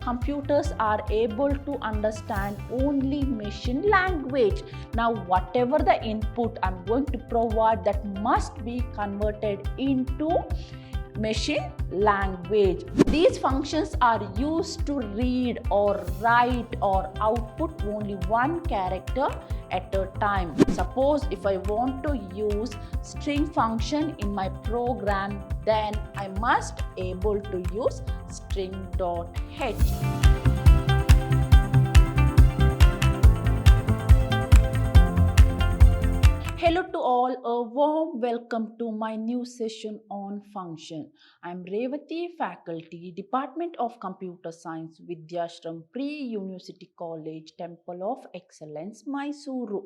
computers are able to understand only machine language. Now whatever the input I'm going to provide, that must be converted into machine language. These functions are used to read or write or output only one character at a time. Suppose if I want to use string function in my program, then I must able to use string.h. Hello to all, a warm welcome to my new session on function. I am Revati, faculty, Department of Computer Science, Vidhyaashram Pre-University College, Temple of Excellence, Mysuru.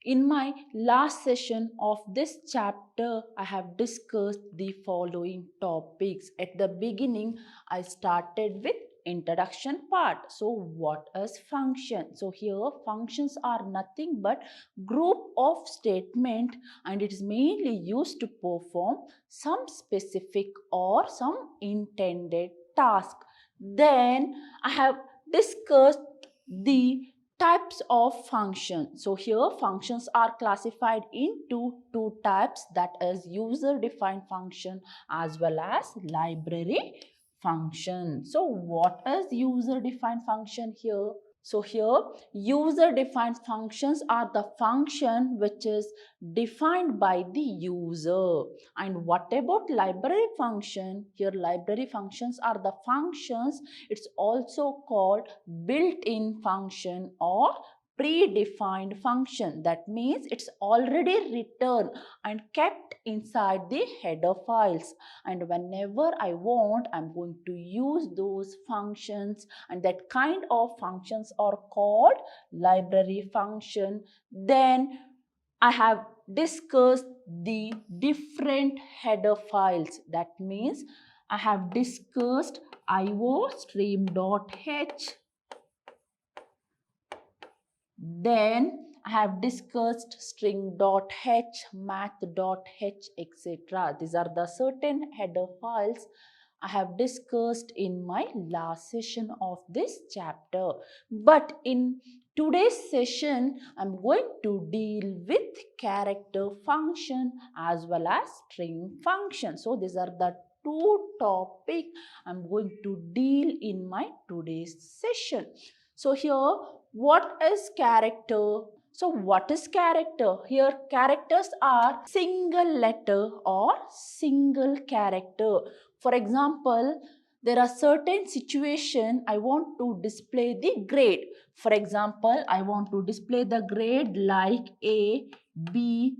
In my last session of this chapter, I have discussed the following topics. At the beginning, I started with introduction part. So what is function? So here functions are nothing but group of statement, and it is mainly used to perform some specific or some intended task. Then I have discussed the types of functions. So here functions are classified into two types, that is user defined function as well as library function. So what is user defined function here? So here user defined functions are the function which is defined by the user. And what about library function? Here library functions are the functions, it's also called built-in function or predefined function. That means it's already written and kept inside the header files, and whenever I want, I'm going to use those functions, and that kind of functions are called library function. Then I have discussed the different header files. That means I have discussed iostream.h. Then I have discussed string.h, math.h, etc. These are the certain header files I have discussed in my last session of this chapter. But in today's session, I'm going to deal with character function as well as string function. So these are the two topics I'm going to deal in my today's session. So here, what is character? So what is character? Here characters are single letter or single character. For example, there are certain situations I want to display the grade. For example, I want to display the grade like A, B,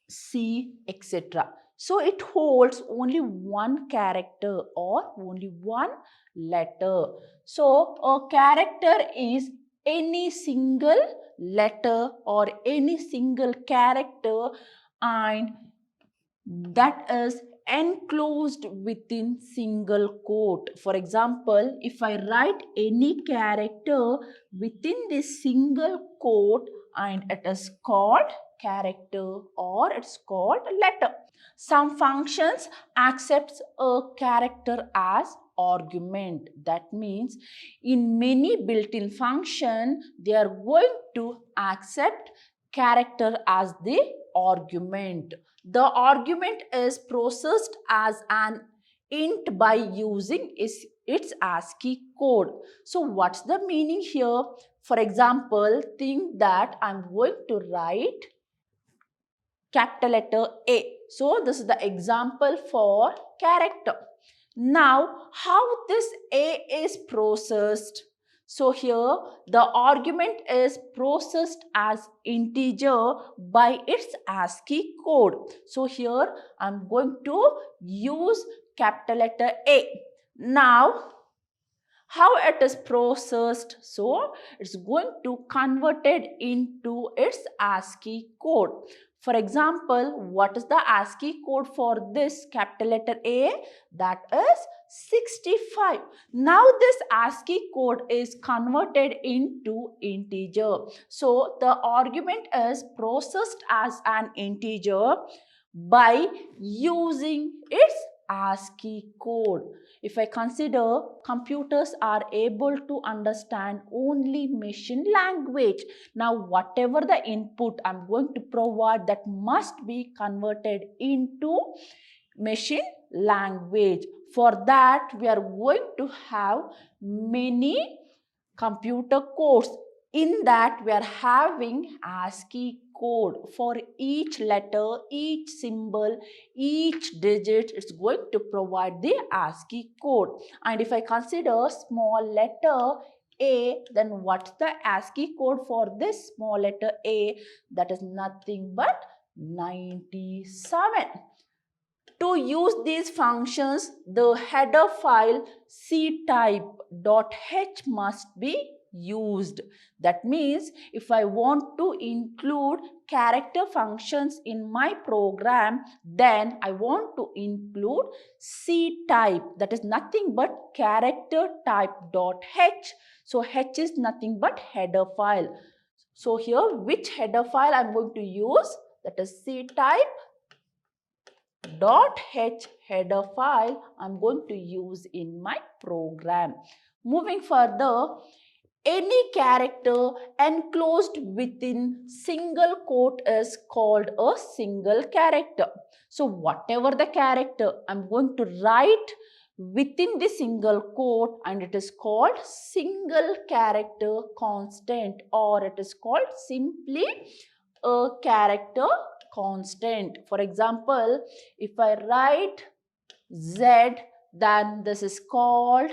C, etc. So it holds only one character or only one letter. So a character is any single letter or any single character, and that is enclosed within single quote. For example, if I write any character within this single quote, and it is called character or it's called letter. Some functions accepts a character as argument. That means in many built-in function, they are going to accept character as the argument. The argument is processed as an int by using its ASCII code. So what's the meaning here? For example, think that I'm going to write capital letter A. So this is the example for character. Now, how this A is processed? So here the argument is processed as integer by its ASCII code. So here I'm going to use capital letter A. Now, how it is processed? So it's going to convert it into its ASCII code. For example, what is the ASCII code for this capital letter A? That is 65. Now this ASCII code is converted into integer. So the argument is processed as an integer by using its ASCII code. If I consider computers are able to understand only machine language, now whatever the input I'm going to provide, that must be converted into machine language. For that, we are going to have many computer codes. In that, we are having ASCII code for each letter, each symbol, each digit. It's going to provide the ASCII code. And if I consider small letter A, then what's the ASCII code for this small letter A? That is nothing but 97. To use these functions, the header file ctype.h must be used. That means if I want to include character functions in my program, then I want to include ctype. That is nothing but character type.h. So h is nothing but header file. So here which header file I am going to use? That is ctype .h header file I'm going to use in my program. Moving further, any character enclosed within single quote is called a single character. So whatever the character I'm going to write within the single quote, and it is called single character constant, or it is called simply a character constant. For example, if I write Z, then this is called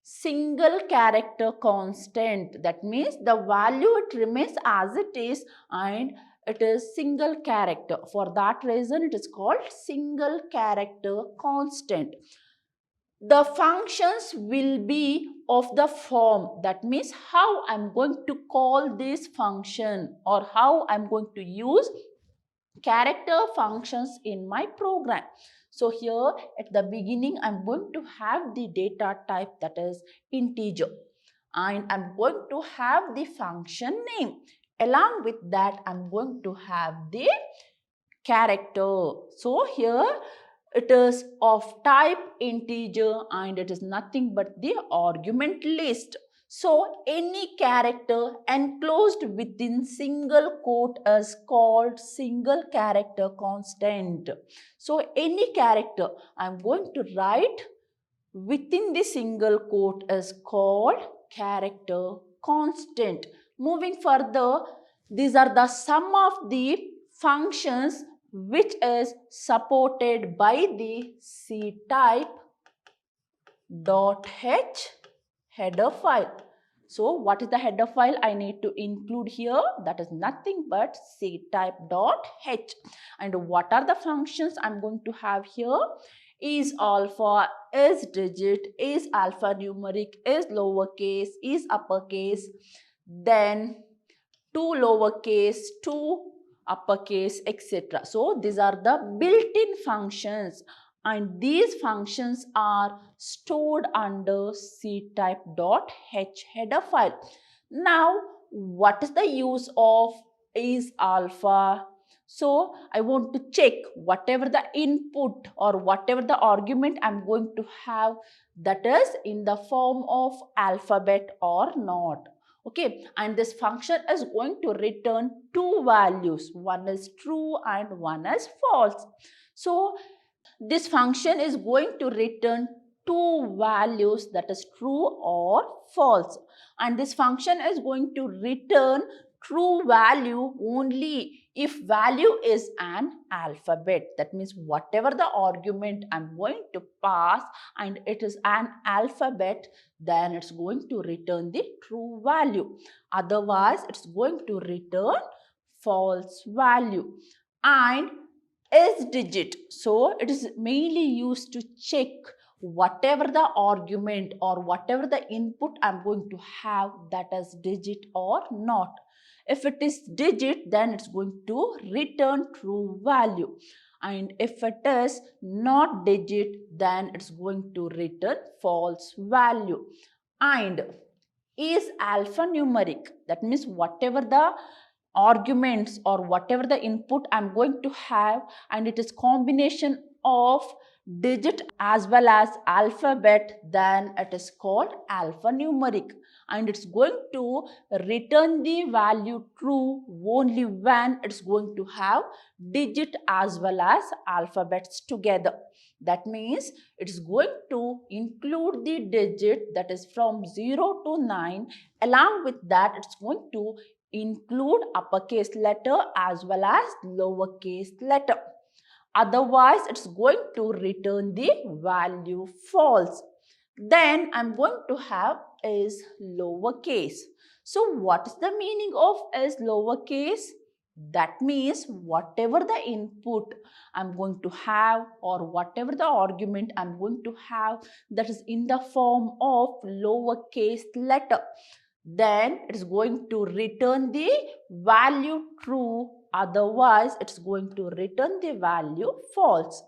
single character constant. That means the value it remains as it is and it is single character. For that reason, it is called single character constant. The functions will be of the form, that means how I'm going to call this function or how I'm going to use character functions in my program. So here at the beginning, I'm going to have the data type, that is integer, and I'm going to have the function name. Along with that, I'm going to have the character. So here it is of type integer and it is nothing but the argument list. So any character enclosed within single quote is called single character constant. So any character I'm going to write within the single quote is called character constant. Moving further, these are the sum of the functions which is supported by the ctype.h header file. So what is the header file I need to include here? That is nothing but ctype.h. And what are the functions I'm going to have here? Is alpha, is digit, is alphanumeric, is lowercase, is uppercase, then 2 lowercase, 2 uppercase, etc. So these are the built-in functions, and these functions are stored under ctype.h header file. Now, what is the use of is alpha? So I want to check whatever the input or whatever the argument I'm going to have, that is in the form of alphabet or not. Okay, and this function is going to return two values. One is true and one is false. So this function is going to return two values, that is true or false. And this function is going to return true value only if value is an alphabet. That means whatever the argument I'm going to pass and it is an alphabet, then it's going to return the true value. Otherwise, it's going to return false value. And is digit, so it is mainly used to check whatever the argument or whatever the input I'm going to have, that is digit or not. If it is digit, then it's going to return true value, and if it is not digit, then it's going to return false value. And is alphanumeric, that means whatever the arguments or whatever the input I'm going to have and it is combination of digit as well as alphabet, then it is called alphanumeric, and it's going to return the value true only when it's going to have digit as well as alphabets together. That means it's going to include the digit that is from 0 to 9. Along with that, it's going to include uppercase letter as well as lowercase letter. Otherwise, it's going to return the value false. Then I'm going to have is lowercase. So what is the meaning of is lowercase? That means whatever the input I'm going to have or whatever the argument I'm going to have that is in the form of lowercase letter, then it's going to return the value true. Otherwise, it's going to return the value false.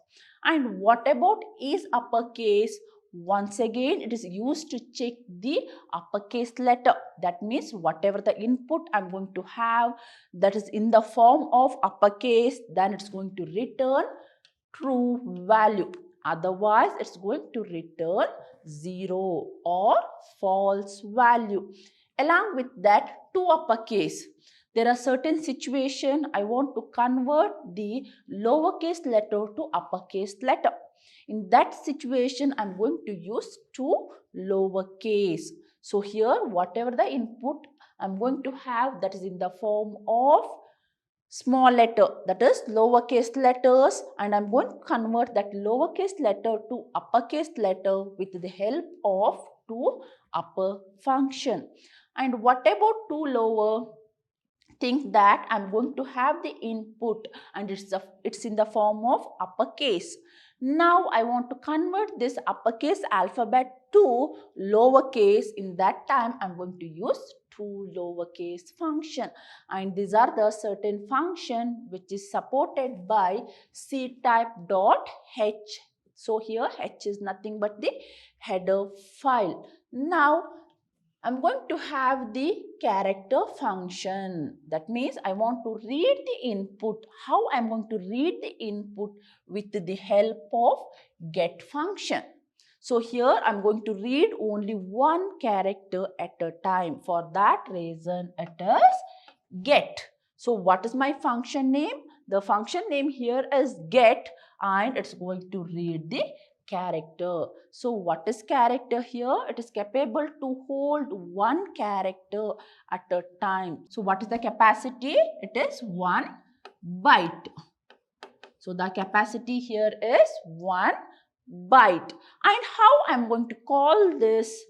And what about is uppercase? Once again, it is used to check the uppercase letter. That means whatever the input I'm going to have that is in the form of uppercase, then it's going to return true value. Otherwise, it's going to return 0 or false value. Along with that, to uppercase, there are certain situations I want to convert the lowercase letter to uppercase letter. In that situation, I'm going to use to lowercase. So here, whatever the input I'm going to have that is in the form of small letter, that is lowercase letters, and I'm going to convert that lowercase letter to uppercase letter with the help of to upper function. And what about to lower? Think that I'm going to have the input and it's in the form of uppercase. Now I want to convert this uppercase alphabet to lowercase. In that time, I'm going to use to lowercase function, and these are the certain function which is supported by ctype.h. So here h is nothing but the header file. Now I'm going to have the character function. That means I want to read the input. How I'm going to read the input? With the help of get function. So here I'm going to read only one character at a time. For that reason, it is get. So what is my function name? The function name here is get, and it's going to read the character. So what is character here? It is capable to hold one character at a time. So what is the capacity? It is 1 byte. So the capacity here is 1 byte. And how I'm going to call this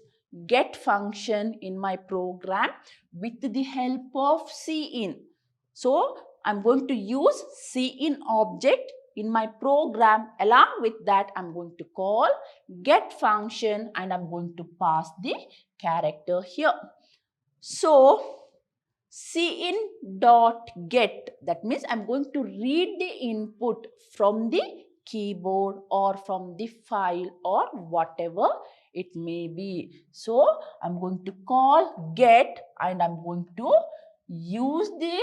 get function in my program? With the help of cin. So I'm going to use cin object in my program. Along with that, I'm going to call get function and I'm going to pass the character here. So cin.get, that means I'm going to read the input from the keyboard or from the file or whatever it may be. So I'm going to call get and I'm going to use the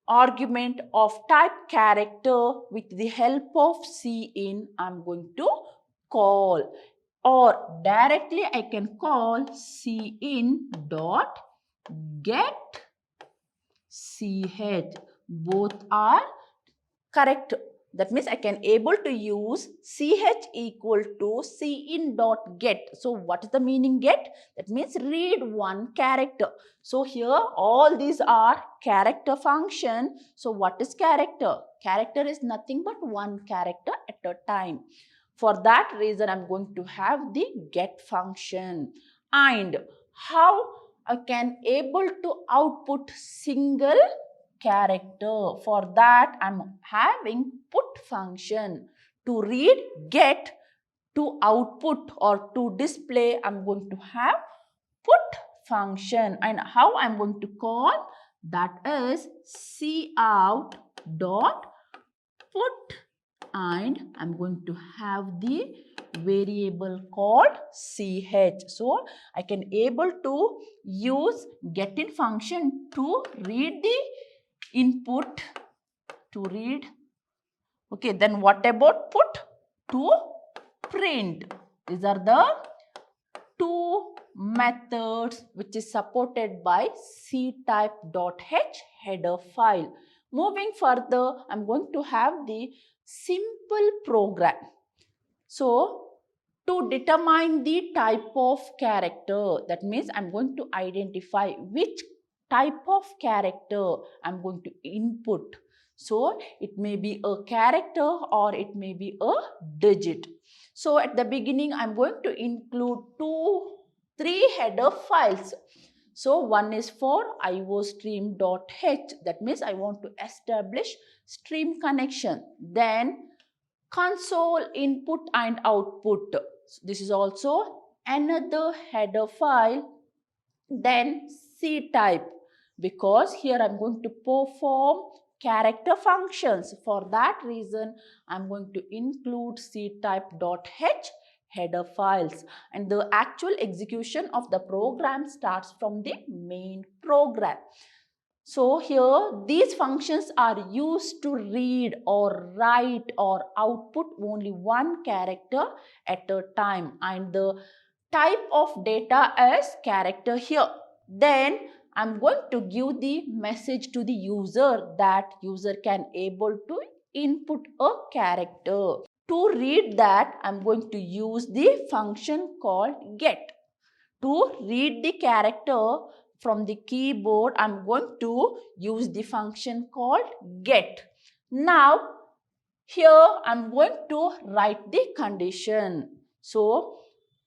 argument of type character. With the help of cin, I'm going to call, or directly I can call cin dot get ch. Both are correct. That means I can able to use ch equal to cin dot get. So what is the meaning get? That means read one character. So here all these are character function. So what is character? Character is nothing but one character at a time. For that reason, I'm going to have the get function. And how I can able to output single character? For that, I'm having put function. To read get, to output or to display, I'm going to have put function. And how I'm going to call? That is cout dot put, and I'm going to have the variable called ch. So I can able to use getin function to read the input, to read. Okay, then what about put? to print. These are the two methods which is supported by ctype.h header file. Moving further, I'm going to have the simple program. So, to determine the type of character, that means I'm going to identify which type of character I'm going to input. So, it may be a character or it may be a digit. So, at the beginning, I'm going to include three header files. So, one is for iostream.h, that means I want to establish stream connection. Then, console input and output. This is also another header file. Then C type, because here I'm going to perform character functions. For that reason, I'm going to include ctype.h header files, and the actual execution of the program starts from the main program. So here these functions are used to read or write or output only one character at a time, and the type of data is character here. Then I'm going to give the message to the user that user can able to input a character. To read that, I'm going to use the function called get. To read the character from the keyboard, I'm going to use the function called get. Now, here I'm going to write the condition. So,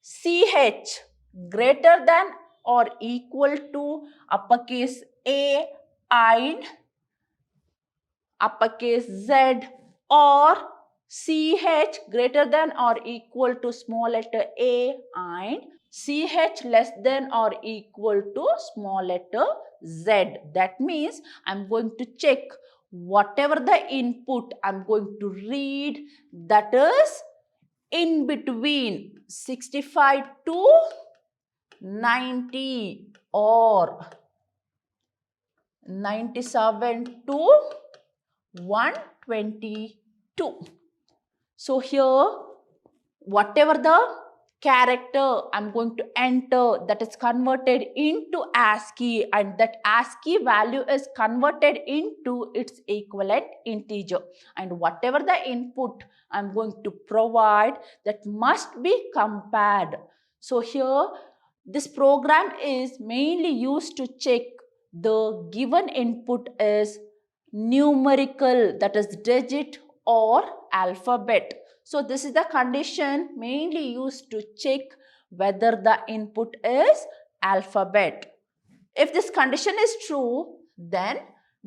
CH greater than or equal to uppercase A and uppercase Z, or CH greater than or equal to small letter A and CH less than or equal to small letter Z. That means I'm going to check whatever the input I'm going to read, that is in between 65 to 90 or 97 to 122. So here, whatever the character I'm going to enter, that is converted into ASCII, and that ASCII value is converted into its equivalent integer, and whatever the input I'm going to provide, that must be compared. So here, this program is mainly used to check the given input is numerical, that is digit or alphabet. So this is the condition mainly used to check whether the input is alphabet. If this condition is true, then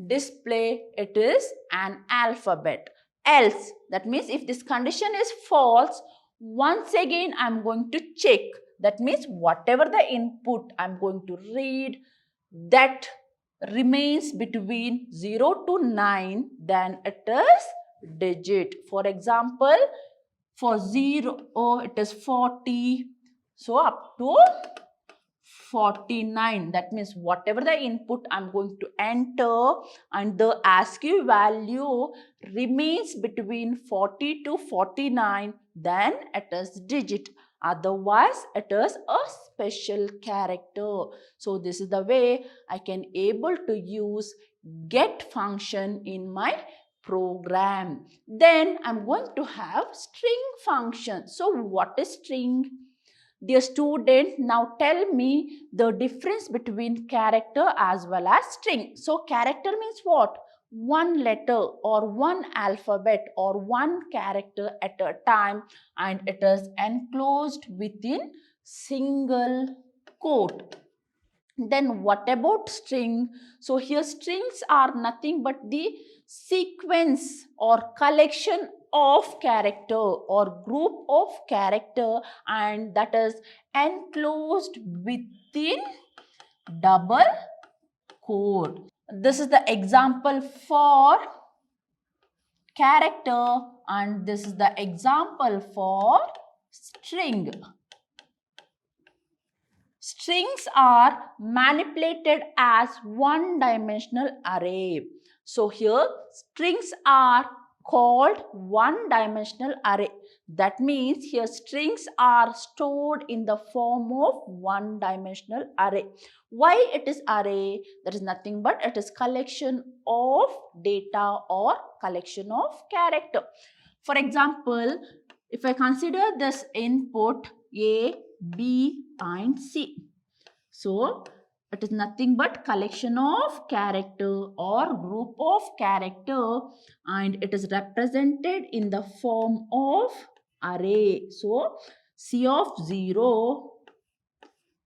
display it is an alphabet. Else, that means if this condition is false, once again I am going to check. That means whatever the input I am going to read, that remains between 0 to 9, then it is digit. For example, for 0, it is 40. So, up to 49. That means whatever the input I'm going to enter and the ASCII value remains between 40 to 49, then it is digit. Otherwise, it is a special character. So, this is the way I can able to use get function in my program. Then I'm going to have string function. So, what is string? Dear student, now tell me the difference between character as well as string. So, character means what? One letter or one alphabet or one character at a time, and it is enclosed within single quote. Then what about string? So here strings are nothing but the sequence or collection of character or group of character, and that is enclosed within double quote. This is the example for character, and this is the example for string. Strings are manipulated as one-dimensional array. So here strings are called one-dimensional array. That means here strings are stored in the form of one-dimensional array. Why it is array? That is nothing but it is collection of data or collection of character. For example, if I consider this input A, B and C. So, it is nothing but collection of character or group of character, and it is represented in the form of array. So, C of 0,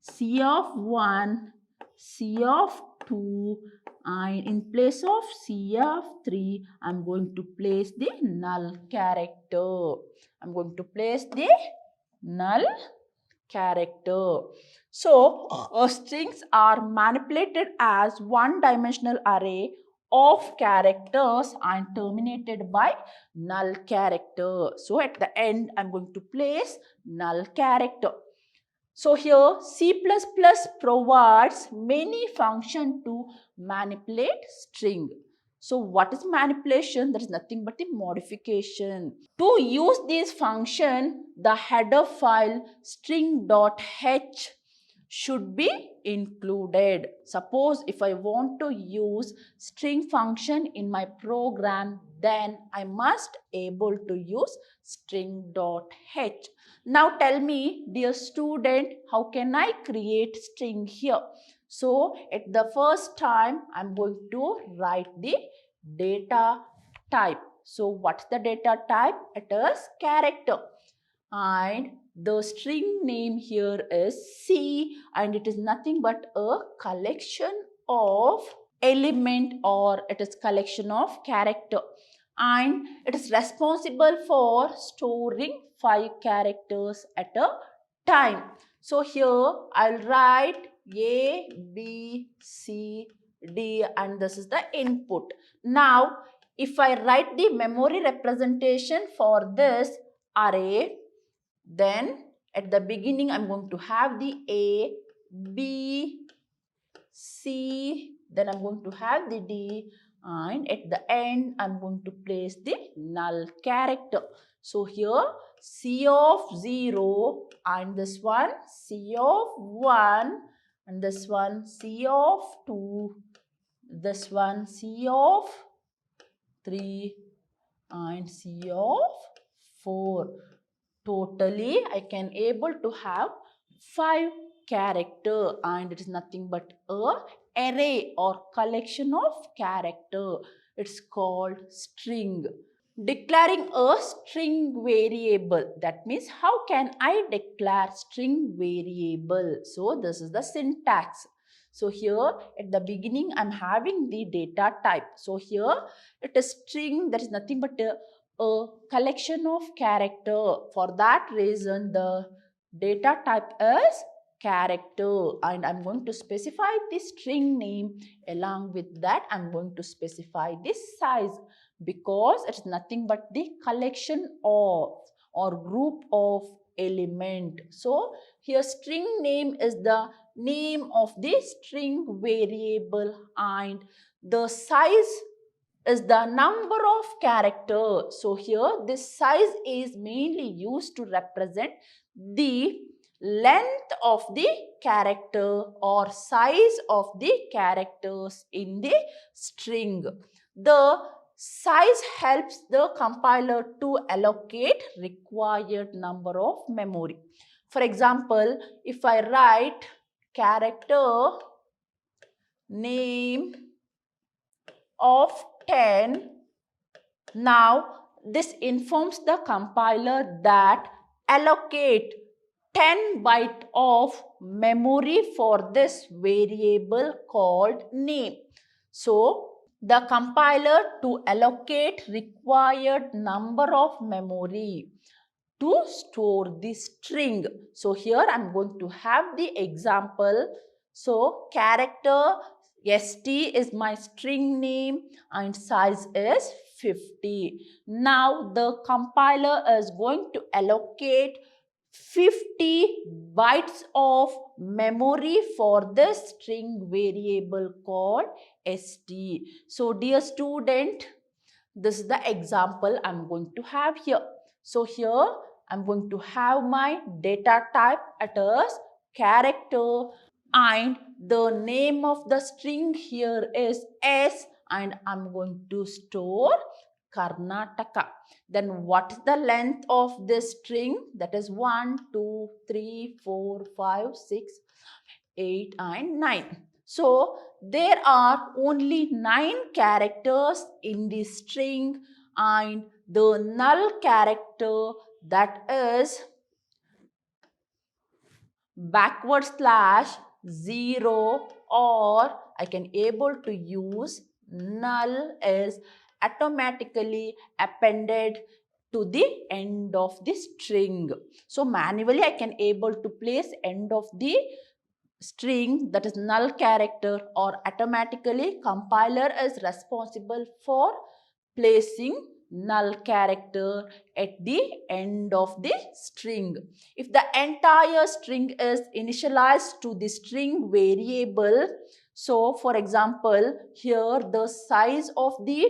C of 1, C of 2, and in place of C of 3, I am going to place the null character. I am going to place the null character. So, strings are manipulated as one-dimensional array of characters and terminated by null character. So, at the end, I am going to place null character. So, here C++ provides many functions to manipulate string. So, what is manipulation? That is nothing but the modification. To use this function, the header file string.h should be included. Suppose if I want to use string function in my program, then I must able to use string.h. Now tell me, dear student, how can I create string here? So at the first time, I'm going to write the data type. So what's the data type? It is character. And the string name here is C, and it is nothing but a collection of element, or it is collection of character, and it is responsible for storing 5 characters at a time. So here I'll write A, B, C, D, and this is the input. Now if I write the memory representation for this array, then at the beginning I'm going to have the A, B, C, then I'm going to have the D, and at the end I'm going to place the null character. So here C of 0, and this one C of 1, and this one C of 2, this one C of 3, and C of 4. Totally, I can able to have 5 character, and it is nothing but a array or collection of character. It's called string. Declaring a string variable. That means how can I declare string variable? So this is the syntax. So here at the beginning I'm having the data type. So here it is string, that is nothing but a collection of character. For that reason the data type is character, and I'm going to specify the string name. Along with that I'm going to specify the size, because it's nothing but the collection of or group of element. So here string name is the name of the string variable, and the size is the number of characters. So here this size is mainly used to represent the length of the character or size of the characters in the string. The size helps the compiler to allocate required number of memory. For example, if I write character name of 10, now this informs the compiler that allocate 10 byte of memory for this variable called name. So the compiler to allocate required number of memory to store the string. So here I'm going to have the example. So character ST is my string name and size is 50. Now the compiler is going to allocate 50 bytes of memory for this string variable called ST. So dear student, This is the example I'm going to have here. So here I'm going to have my data type as character, and the name of the string here is S, and I'm going to store Karnataka. Then what is the length of this string? That is 1, 2, 3, 4, 5, 6, 8 and 9. So there are only 9 characters in the string, and the null character, that is /0, or I can able to use null, is automatically appended to the end of the string. So manually I can able to place end of the string, that is null character, or automatically compiler is responsible for placing null character at the end of the string. If the entire string is initialized to the string variable, so for example here the size of the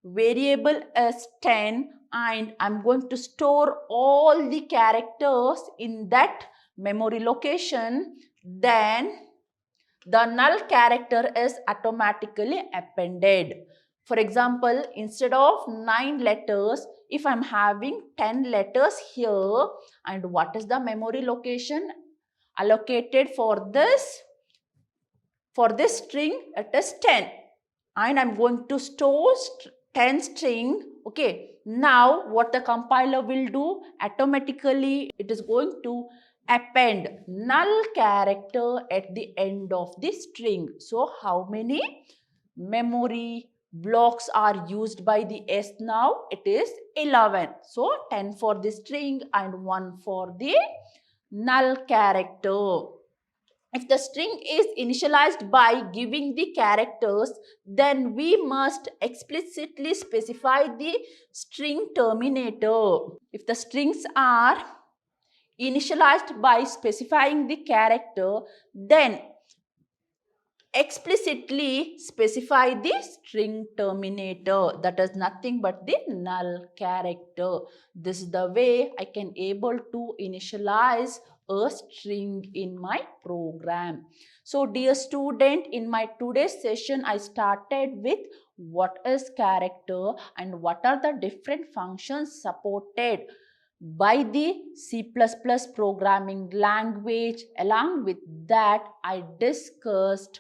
variable is 10, and I'm going to store all the characters in that memory location, then the null character is automatically appended. For example, instead of 9 letters, if I'm having 10 letters here, and what is the memory location allocated for this? For this string, it is 10. And I'm going to store 10 string. Okay. Now, what the compiler will do? Automatically, it is going to append null character at the end of the string. So, how many memory blocks are used by the S now? It is 11. So, 10 for the string and 1 for the null character. If the string is initialized by giving the characters, then we must explicitly specify the string terminator. If the strings are initialized by specifying the character, then explicitly specify the string terminator, that is nothing but the null character. This is the way I can able to initialize a string in my program. So dear student, in my today's session I started with what is character and what are the different functions supported by the C++ programming language. Along with that, I discussed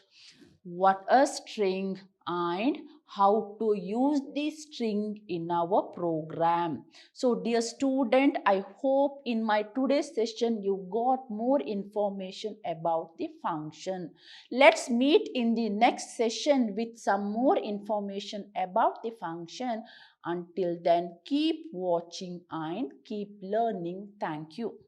what a string and how to use the string in our program. So dear student, I hope in my today's session you got more information about the function. Let's meet in the next session with some more information about the function. Until then, keep watching and keep learning. Thank you.